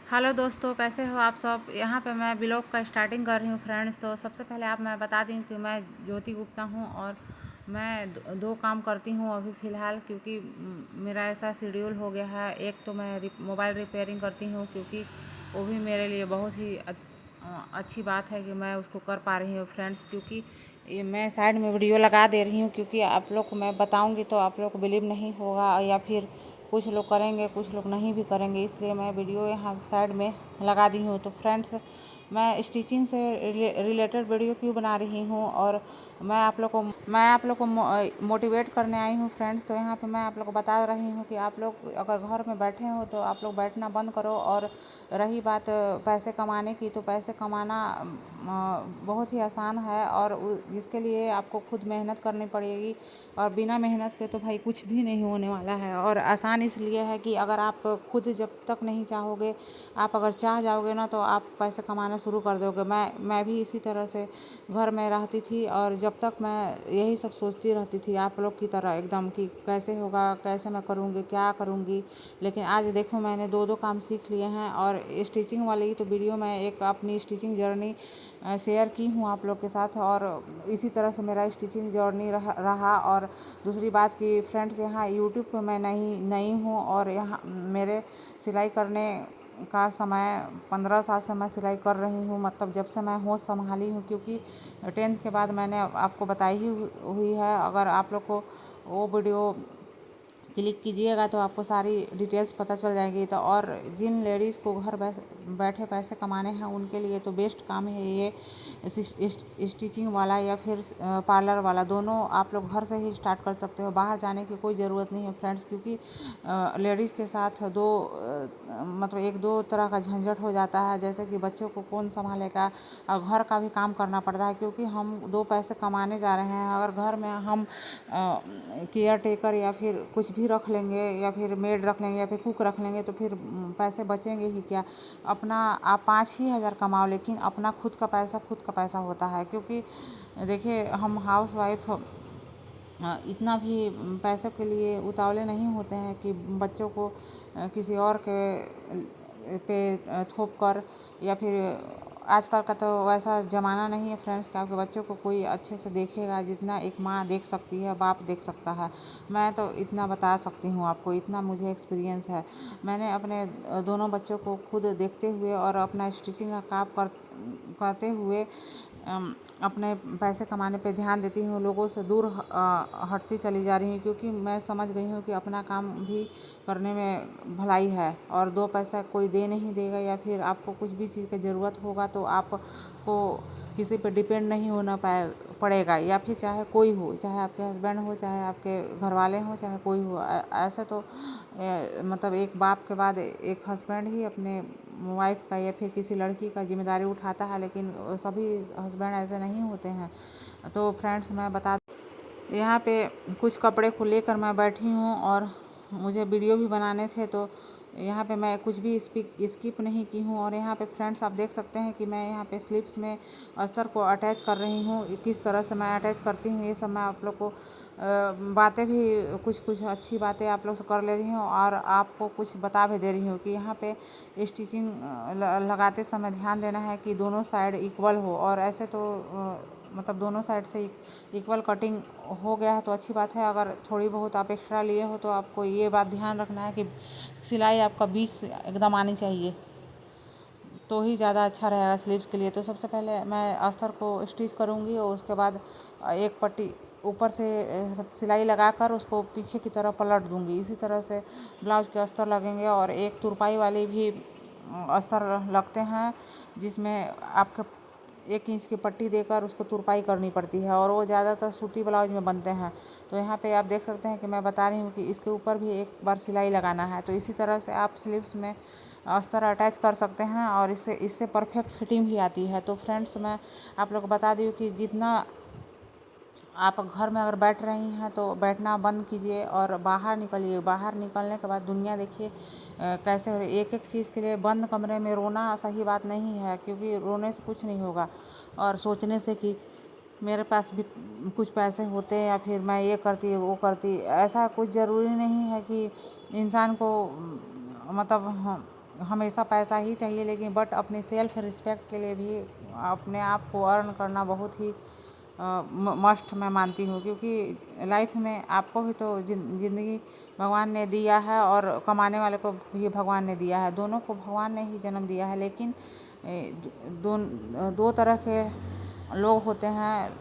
Hello दोस्तों, कैसे हो आप सब। यहाँ पे मैं ब्लॉग का स्टार्टिंग कर रही हूँ फ्रेंड्स। तो सबसे पहले आप मैं बता दूँ कि मैं ज्योति गुप्ता हूँ और मैं दो काम करती हूँ अभी फ़िलहाल, क्योंकि मेरा ऐसा शेड्यूल हो गया है। एक तो मैं मोबाइल रिपेयरिंग करती हूँ, क्योंकि वो भी मेरे लिए बहुत ही अच्छी बात है कि मैं उसको कर पा रही हूँ फ्रेंड्स। क्योंकि ये मैं साइड में वीडियो लगा दे रही हूँ, क्योंकि आप लोग को मैं बताऊँगी तो आप लोग को बिलीव नहीं होगा, या फिर कुछ लोग करेंगे कुछ लोग नहीं भी करेंगे, इसलिए मैं वीडियो यहाँ साइड में लगा दी हूँ। तो फ्रेंड्स, मैं स्टिचिंग से रिलेटेड वीडियो क्यों बना रही हूँ, और मैं आप लोग को मोटिवेट करने आई हूँ फ्रेंड्स। तो यहाँ पे मैं आप लोग को बता रही हूँ कि आप लोग अगर घर में बैठे हो तो आप लोग बैठना बंद करो। और रही बात पैसे कमाने की, तो पैसे कमाना बहुत ही आसान है, और जिसके लिए आपको खुद मेहनत करनी पड़ेगी। और बिना मेहनत के तो भाई कुछ भी नहीं होने वाला है। और आसान इसलिए है कि अगर आप खुद जब तक नहीं चाहोगे, आप अगर चाह जाओगे ना, तो आप पैसे कमाना शुरू कर दोगे। मैं भी इसी तरह से घर में रहती थी, और जब तक मैं यही सब सोचती रहती थी आप लोग की तरह एकदम, कि कैसे होगा, कैसे मैं करूँगी, क्या करूँगी। लेकिन आज देखो, मैंने दो दो काम सीख लिए हैं। और स्टिचिंग वाली तो वीडियो मैं एक अपनी स्टिचिंग जर्नी शेयर की हूँ आप लोग के साथ, और इसी तरह से मेरा स्टिचिंग जर्नी रहा। और दूसरी बात कि फ्रेंड्स, यहाँ यूट्यूब पे मैं नई हूँ, और यहाँ मेरे सिलाई करने का समय 15 साल से मैं सिलाई कर रही हूँ, मतलब जब से मैं होश संभाली हूँ। क्योंकि 10th के बाद मैंने आपको बताई ही हुई है। अगर आप लोग को वो वीडियो क्लिक कीजिएगा तो आपको सारी डिटेल्स पता चल जाएगी। तो और जिन लेडीज़ को घर बैठे पैसे कमाने हैं, उनके लिए तो बेस्ट काम है ये स्टिचिंग वाला, या फिर पार्लर वाला। दोनों आप लोग घर से ही स्टार्ट कर सकते हो, बाहर जाने की कोई ज़रूरत नहीं है फ्रेंड्स। क्योंकि लेडीज़ के साथ मतलब एक दो तरह का झंझट हो जाता है, जैसे कि बच्चों को कौन संभालेगा, और घर का भी काम करना पड़ता है। क्योंकि हम दो पैसे कमाने जा रहे हैं, अगर घर में हम केयर टेकर या फिर कुछ भी रख लेंगे, या फिर मेड रख लेंगे, या फिर कुक रख लेंगे, तो फिर पैसे बचेंगे ही क्या। अपना आप 5 ही हज़ार कमाओ, लेकिन अपना खुद का पैसा होता है। क्योंकि देखिए, हम हाउस वाइफ इतना भी पैसे के लिए उतावले नहीं होते हैं कि बच्चों को किसी और के पे थोप कर, या फिर आजकल का तो वैसा ज़माना नहीं है फ्रेंड्स कि आपके बच्चों को कोई अच्छे से देखेगा, जितना एक माँ देख सकती है, बाप देख सकता है। मैं तो इतना बता सकती हूँ आपको, इतना मुझे एक्सपीरियंस है। मैंने अपने दोनों बच्चों को खुद देखते हुए और अपना स्टिचिंग का काम करते हुए अपने पैसे कमाने पे ध्यान देती हूँ, लोगों से दूर हटती चली जा रही हूँ। क्योंकि मैं समझ गई हूँ कि अपना काम भी करने में भलाई है, और दो पैसा कोई दे नहीं देगा, या फिर आपको कुछ भी चीज़ की ज़रूरत होगा तो आपको किसी पे डिपेंड नहीं होना पड़ेगा। या फिर चाहे कोई हो, चाहे आपके हस्बैंड हो, चाहे आपके घर वाले हों, चाहे कोई हो। ऐसा तो मतलब एक बाप के बाद एक हस्बैंड ही अपने वाइफ का या फिर किसी लड़की का जिम्मेदारी उठाता है, लेकिन सभी हस्बैंड ऐसे नहीं होते हैं। तो फ्रेंड्स, मैं बता यहाँ पे कुछ कपड़े को लेकर मैं बैठी हूँ, और मुझे वीडियो भी बनाने थे, तो यहाँ पे मैं कुछ भी स्किप नहीं की हूँ। और यहाँ पे फ्रेंड्स, आप देख सकते हैं कि मैं यहाँ पे स्लीव्स में अस्तर को अटैच कर रही हूँ। किस तरह से मैं अटैच करती हूँ, ये सब मैं आप लोग को बातें भी कुछ अच्छी बातें आप लोग से कर ले रही हूँ, और आपको कुछ बता भी दे रही हूँ कि यहाँ पे स्टिचिंग लगाते समय ध्यान देना है कि दोनों साइड इक्वल हो। और ऐसे तो मतलब दोनों साइड से इक्वल कटिंग हो गया है तो अच्छी बात है। अगर थोड़ी बहुत आप एक्स्ट्रा लिए हो तो आपको ये बात ध्यान रखना है कि सिलाई आपका 20 एकदम आनी चाहिए, तो ही ज़्यादा अच्छा रहेगा स्लीव्स के लिए। तो सबसे पहले मैं अस्तर को स्टिच करूँगी, और उसके बाद एक पट्टी ऊपर से सिलाई लगाकर उसको पीछे की तरफ पलट दूँगी। इसी तरह से ब्लाउज के अस्तर लगेंगे। और एक तुरपाई वाली भी अस्तर लगते हैं, जिसमें आपके 1 इंच की पट्टी देकर उसको तुरपाई करनी पड़ती है, और वो ज़्यादातर सूती ब्लाउज में बनते हैं। तो यहाँ पे आप देख सकते हैं कि मैं बता रही हूँ कि इसके ऊपर भी एक बार सिलाई लगाना है। तो इसी तरह से आप स्लीव्स में अस्तर अटैच कर सकते हैं, और इससे परफेक्ट फिटिंग भी आती है। तो फ्रेंड्स, मैं आप लोग को बता दूँ कि जितना आप घर में अगर बैठ रही हैं तो बैठना बंद कीजिए, और बाहर निकलिए। बाहर निकलने के बाद दुनिया देखिए कैसे हो रही है। एक एक चीज़ के लिए बंद कमरे में रोना सही बात नहीं है, क्योंकि रोने से कुछ नहीं होगा। और सोचने से कि मेरे पास भी कुछ पैसे होते, या फिर मैं ये करती वो करती, ऐसा कुछ ज़रूरी नहीं है कि इंसान को मतलब हमेशा पैसा ही चाहिए, लेकिन बट अपनी सेल्फ रिस्पेक्ट के लिए भी अपने आप को अर्न करना बहुत ही मस्ट मैं मानती हूँ, क्योंकि लाइफ में आपको भी तो ज़िंदगी भगवान ने दिया है और कमाने वाले को भी भगवान ने दिया है, दोनों को भगवान ने ही जन्म दिया है। लेकिन दो तरह के लोग होते हैं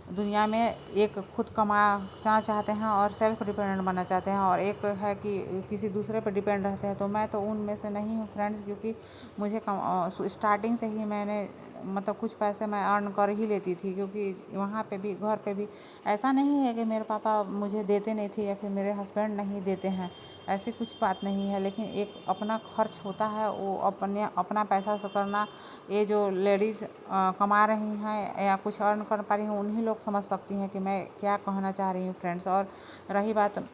दुनिया में, एक खुद कमाना चाहते हैं और सेल्फ डिपेंडेंट बनना चाहते हैं, और एक है कि किसी दूसरे पर डिपेंड रहते हैं। तो मैं तो उनमें से नहीं हूँ फ्रेंड्स, क्योंकि मुझे स्टार्टिंग से ही मैंने मतलब कुछ पैसे मैं अर्न कर ही लेती थी, क्योंकि वहाँ पे भी घर पे भी ऐसा नहीं है कि मेरे पापा मुझे देते नहीं थे या फिर मेरे हस्बैंड नहीं देते हैं, ऐसी कुछ बात नहीं है। लेकिन एक अपना खर्च होता है, वो अपना पैसा से करना, ये जो लेडीज़ कमा रही हैं या कुछ अर्न कर पा रही हैं, उन्हीं लोग समझ सकती हैं कि मैं क्या कहना चाह रही हूँ फ्रेंड्स। और रही बात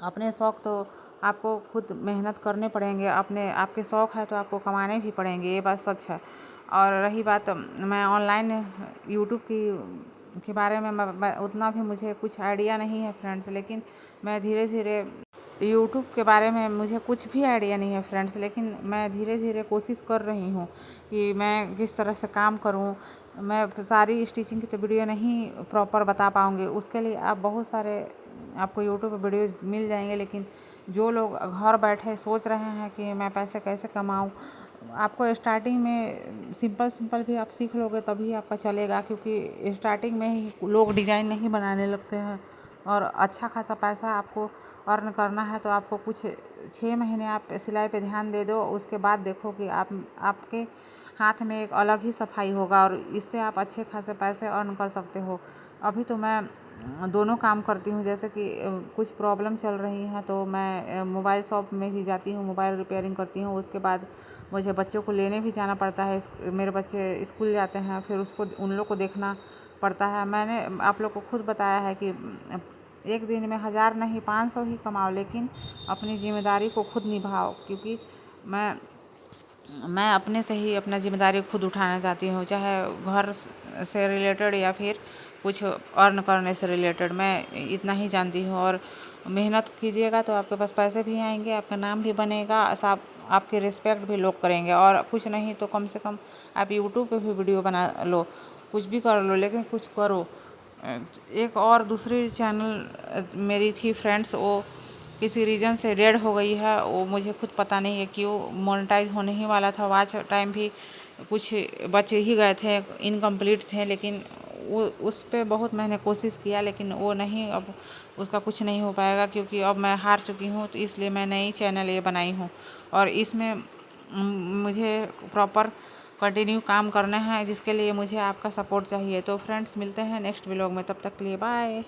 अपने शौक़, तो आपको खुद मेहनत करने पड़ेंगे, आपके शौक़ है तो आपको कमाने भी पड़ेंगे, ये बात सच है। और रही बात मैं ऑनलाइन यूट्यूब के बारे में मैं उतना भी मुझे कुछ आइडिया नहीं है फ्रेंड्स, लेकिन मैं धीरे धीरे यूट्यूब के बारे में मुझे कुछ भी आइडिया नहीं है फ्रेंड्स, लेकिन मैं धीरे धीरे कोशिश कर रही हूँ कि मैं किस तरह से काम करूँ। मैं सारी स्टिचिंग की तो वीडियो नहीं प्रॉपर बता पाऊँगी, उसके लिए आप बहुत सारे आपको यूट्यूब पे वीडियोज़ मिल जाएंगे। लेकिन जो लोग घर बैठे सोच रहे हैं कि मैं पैसे कैसे कमाऊँ, आपको स्टार्टिंग में सिंपल भी आप सीख लोगे तभी आपका चलेगा, क्योंकि स्टार्टिंग में ही लोग डिज़ाइन नहीं बनाने लगते हैं और अच्छा खासा पैसा आपको अर्न करना है। तो आपको कुछ 6 महीने आप सिलाई पे ध्यान दे दो, उसके बाद देखो कि आपके हाथ में एक अलग ही सफाई होगा और इससे आप अच्छे खासे पैसे अर्न कर सकते हो। अभी तो मैं दोनों काम करती हूँ, जैसे कि कुछ प्रॉब्लम चल रही हैं तो मैं मोबाइल शॉप में भी जाती हूँ, मोबाइल रिपेयरिंग करती हूँ। उसके बाद मुझे बच्चों को लेने भी जाना पड़ता है, मेरे बच्चे स्कूल जाते हैं, फिर उन लोग को देखना पड़ता है। मैंने आप लोग को खुद बताया है कि एक दिन में 1000 नहीं 500 ही कमाओ, लेकिन अपनी जिम्मेदारी को खुद निभाओ, क्योंकि मैं अपने से ही अपना जिम्मेदारी खुद उठाना चाहती हूँ, चाहे घर से रिलेटेड या फिर कुछ अर्न करने से रिलेटेड, मैं इतना ही जानती हूँ। और मेहनत कीजिएगा तो आपके पास पैसे भी आएंगे, आपका नाम भी बनेगा, आपके रिस्पेक्ट भी लोग करेंगे। और कुछ नहीं तो कम से कम आप यूट्यूब पे भी वीडियो बना लो, कुछ भी कर लो, लेकिन कुछ करो। एक और दूसरी चैनल मेरी थी फ्रेंड्स, वो किसी रीज़न से डेड हो गई है, वो मुझे खुद पता नहीं है क्यों। मोनेटाइज होने ही वाला था, वॉच टाइम भी कुछ बच ही गए थे, इनकम्प्लीट थे, लेकिन वो उस पर बहुत मैंने कोशिश किया, लेकिन वो नहीं, अब उसका कुछ नहीं हो पाएगा, क्योंकि अब मैं हार चुकी हूँ। तो इसलिए मैं नई चैनल ये बनाई हूँ और इसमें मुझे प्रॉपर कंटिन्यू काम करना है, जिसके लिए मुझे आपका सपोर्ट चाहिए। तो फ्रेंड्स मिलते हैं नेक्स्ट व्लॉग में, तब तक के लिए बाय।